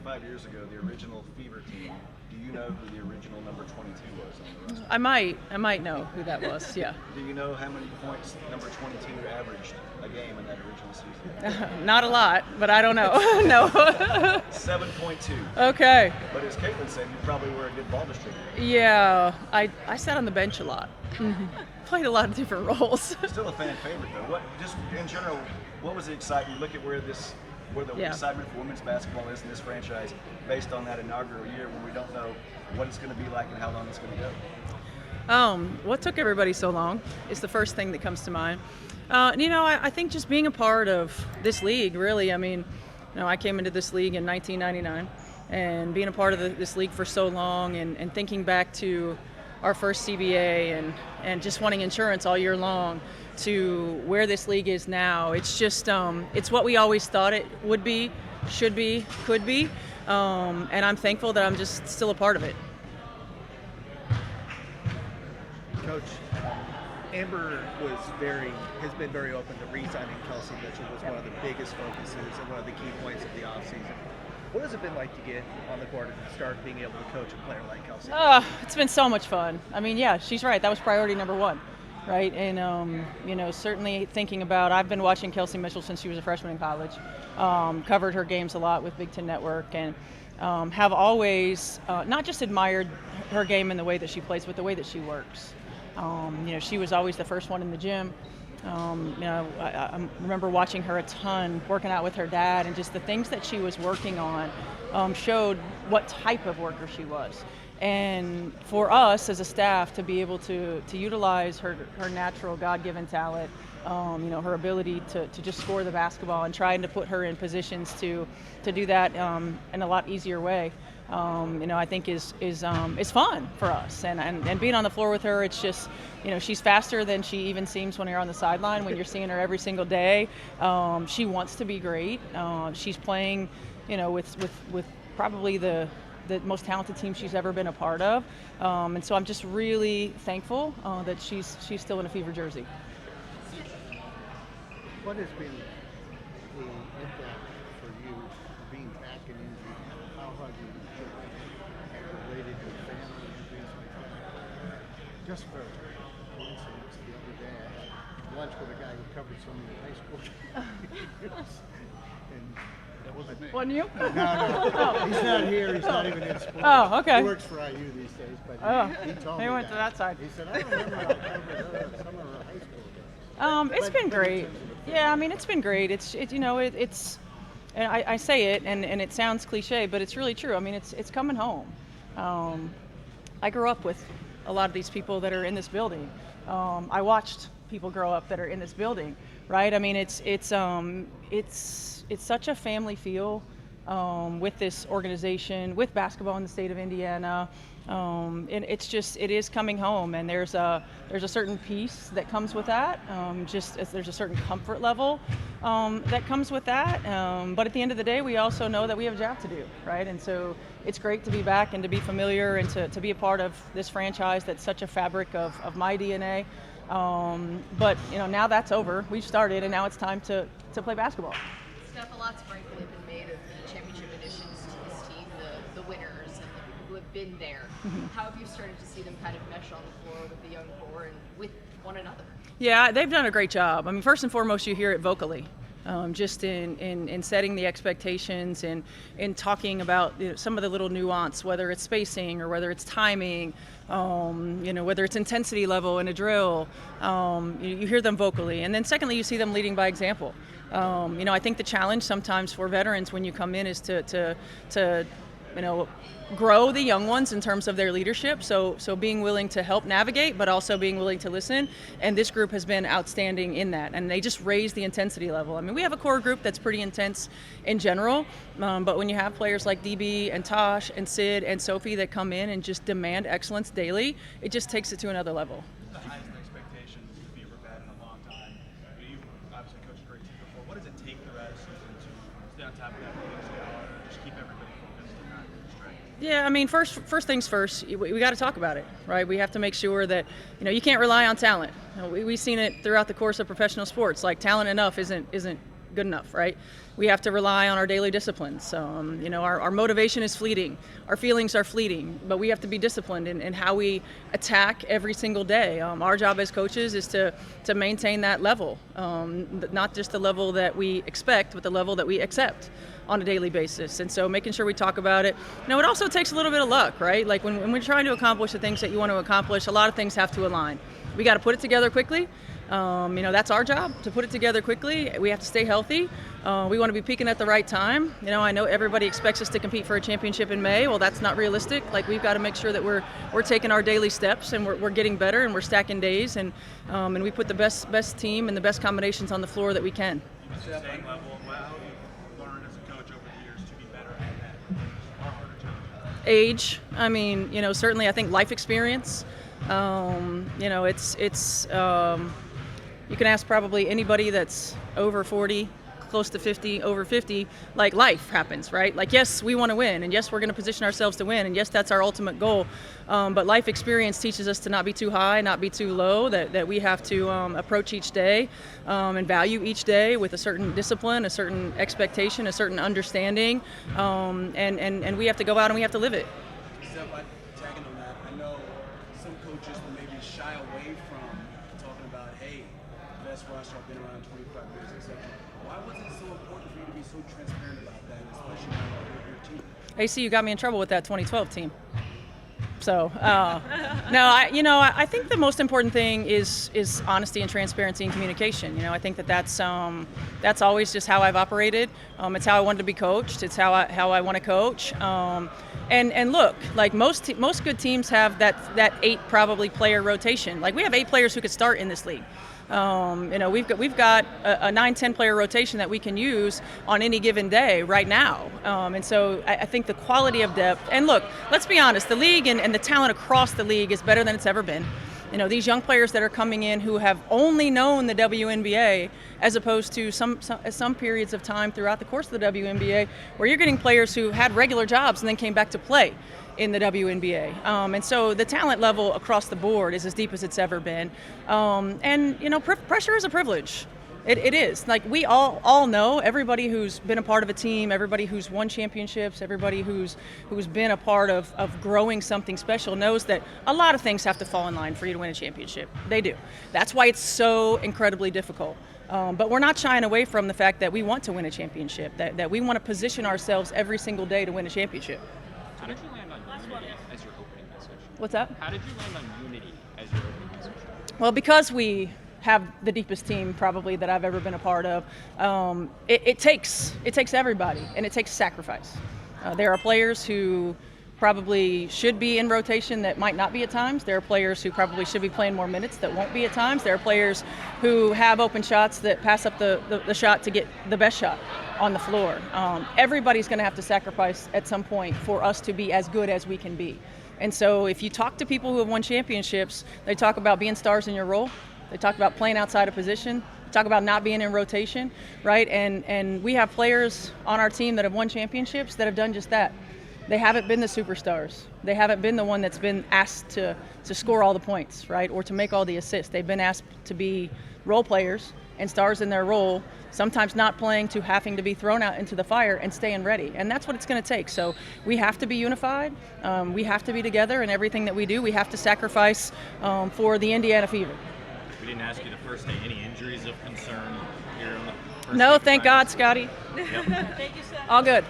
25 years ago, the original Fever team. Do you know who the original number 22 was on the roster? I might know who that was. Yeah. Do you know how many points number 22 averaged a game in that original season? Not a lot, but I don't know. No. 7.2. Okay. But as Caitlin said, you probably were a good ball distributor. Yeah, I sat on the bench a lot. Played a lot of different roles. Still a fan favorite though. What, just in general, what was the excitement? You look at where the excitement for women's basketball is in this franchise, based on that inaugural year when we don't know what it's going to be like and how long it's going to go. What took everybody so long is the first thing that comes to mind. I think just being a part of this league, really. I mean, I came into this league in 1999, and being a part of this league for so long, and thinking back to our first CBA and just wanting insurance all year long to where this league is now. It's just, it's what we always thought it would be, should be, could be, and I'm thankful that I'm just still a part of it. Coach, Amber has been very open to re-signing Kelsey Mitchell. Was one of the biggest focuses and one of the key points of the offseason. What has it been like to get on the court and start being able to coach a player like Kelsey? It's been so much fun. I mean, yeah, she's right. That was priority number one, right? And, certainly thinking about, I've been watching Kelsey Mitchell since she was a freshman in college, covered her games a lot with Big Ten Network, and have always not just admired her game in the way that she plays, but the way that she works. She was always the first one in the gym. I remember watching her a ton, working out with her dad, and just the things that she was working on showed what type of worker she was. And for us as a staff to be able to utilize her natural God-given talent, her ability to just score the basketball and trying to put her in positions to do that in a lot easier way. I think is fun for us, and being on the floor with her, it's just, she's faster than she even seems when you're on the sideline. When you're seeing her every single day, she wants to be great. She's playing, with probably the most talented team she's ever been a part of, and so I'm just really thankful that she's still in a Fever jersey. What has been the impact for you being back in injury? How have you related to family and things like that? Just for coincidence, the other day I had lunch with a guy who covered some of the high school games. And that wasn't me. Wasn't you? No. He's not here. He's not even in sports. Oh, okay. He works for IU these days, but he told me he went to that side. He said, I remember I covered some of her high school games. It's been great. Yeah, I mean, it's been great. It's and I say it, and it sounds cliche, but it's really true. I mean, it's coming home. I grew up with a lot of these people that are in this building. I watched people grow up that are in this building, right? I mean, it's such a family feel with this organization, with basketball in the state of Indiana. And it is coming home, and there's a certain peace that comes with that. Just as there's a certain comfort level that comes with that. But at the end of the day, we also know that we have a job to do, right? And so it's great to be back and to be familiar and to be a part of this franchise that's such a fabric of my DNA. But now that's over. We've started, and now it's time to play basketball. Steph, a lot's rightfully been made of the championship additions to this team, the winners and the people who have been there. How have you started to see them kind of mesh on the floor with the young core and with one another? Yeah, they've done a great job. I mean, first and foremost, you hear it vocally. Just in setting the expectations and in talking about some of the little nuance, whether it's spacing or whether it's timing, whether it's intensity level in a drill, you hear them vocally. And then secondly, you see them leading by example. I think the challenge sometimes for veterans when you come in is to grow the young ones in terms of their leadership. So being willing to help navigate, but also being willing to listen. And this group has been outstanding in that. And they just raise the intensity level. I mean, we have a core group that's pretty intense in general. But when you have players like DB and Tosh and Sid and Sophie that come in and just demand excellence daily, it just takes it to another level. The highest expectations to be had in a long time. You obviously coached a great team before. What does it take the rest of the season to stay on top of that, just keep everybody focused and not distracted? Yeah, I mean, first things first, we got to talk about it, right? We have to make sure that, you can't rely on talent. We've seen it throughout the course of professional sports. Like, talent enough isn't good enough, right? We have to rely on our daily disciplines. Our motivation is fleeting. Our feelings are fleeting, but we have to be disciplined in how we attack every single day. Our job as coaches is to maintain that level, not just the level that we expect, but the level that we accept on a daily basis. And so making sure we talk about it. It also takes a little bit of luck, right? Like when we're trying to accomplish the things that you want to accomplish, a lot of things have to align. We got to put it together quickly. That's our job, to put it together quickly. We have to stay healthy. We want to be peaking at the right time. I know everybody expects us to compete for a championship in May. Well, that's not realistic. Like, we've got to make sure that we're taking our daily steps, and we're getting better, and we're stacking days, and we put the best team and the best combinations on the floor that we can. Staying level, how have you learned as a coach over the years to be better at that? Our harder challenges. Age. Certainly I think life experience. You can ask probably anybody that's over 40, close to 50, over 50, like, life happens, right? Like, yes, we want to win, and yes, we're going to position ourselves to win, and yes, that's our ultimate goal. But life experience teaches us to not be too high, not be too low, that we have to approach each day and value each day with a certain discipline, a certain expectation, a certain understanding, and we have to go out and we have to live it. Steph, tagging on that, I know some coaches will maybe shy away from talking about, hey, best roster, I've been around 25 years, etc. Why was it so important for you to be so transparent about that, especially now with your team? AC, you got me in trouble with that 2012 team. So, I think the most important thing is honesty and transparency and communication. I think that's always just how I've operated. It's how I wanted to be coached. It's how I want to coach. And look, like most good teams have that 8 probably player rotation. Like, we have 8 players who could start in this league. We've got a 9-10 player rotation that we can use on any given day right now. And so I think the quality of depth, and look, let's be honest, the league and the talent across the league is better than it's ever been. These young players that are coming in who have only known the WNBA, as opposed to some periods of time throughout the course of the WNBA where you're getting players who had regular jobs and then came back to play in the WNBA. And so the talent level across the board is as deep as it's ever been. Pressure is a privilege. It is. Like, we all know, everybody who's been a part of a team, everybody who's won championships, everybody who's been a part of growing something special knows that a lot of things have to fall in line for you to win a championship. They do. That's why it's so incredibly difficult. But we're not shying away from the fact that we want to win a championship, that we want to position ourselves every single day to win a championship. How did you land on unity as your opening message? What's that? How did you land on unity as your opening message? Well, because we have the deepest team probably that I've ever been a part of, it takes everybody, and it takes sacrifice. There are players who probably should be in rotation that might not be at times. There are players who probably should be playing more minutes that won't be at times. There are players who have open shots that pass up the shot to get the best shot on the floor. Everybody's going to have to sacrifice at some point for us to be as good as we can be. And so if you talk to people who have won championships, they talk about being stars in your role. They talk about playing outside of position. They talk about not being in rotation, right? And we have players on our team that have won championships that have done just that. They haven't been the superstars. They haven't been the one that's been asked to score all the points, right, or to make all the assists. They've been asked to be role players and stars in their role, sometimes not playing to having to be thrown out into the fire and staying ready. And that's what it's going to take. So we have to be unified. We have to be together in everything that we do. We have to sacrifice for the Indiana Fever. We didn't ask you the first day. Any injuries of concern here on the first No, day? thank God, Scotty. Yep. All good.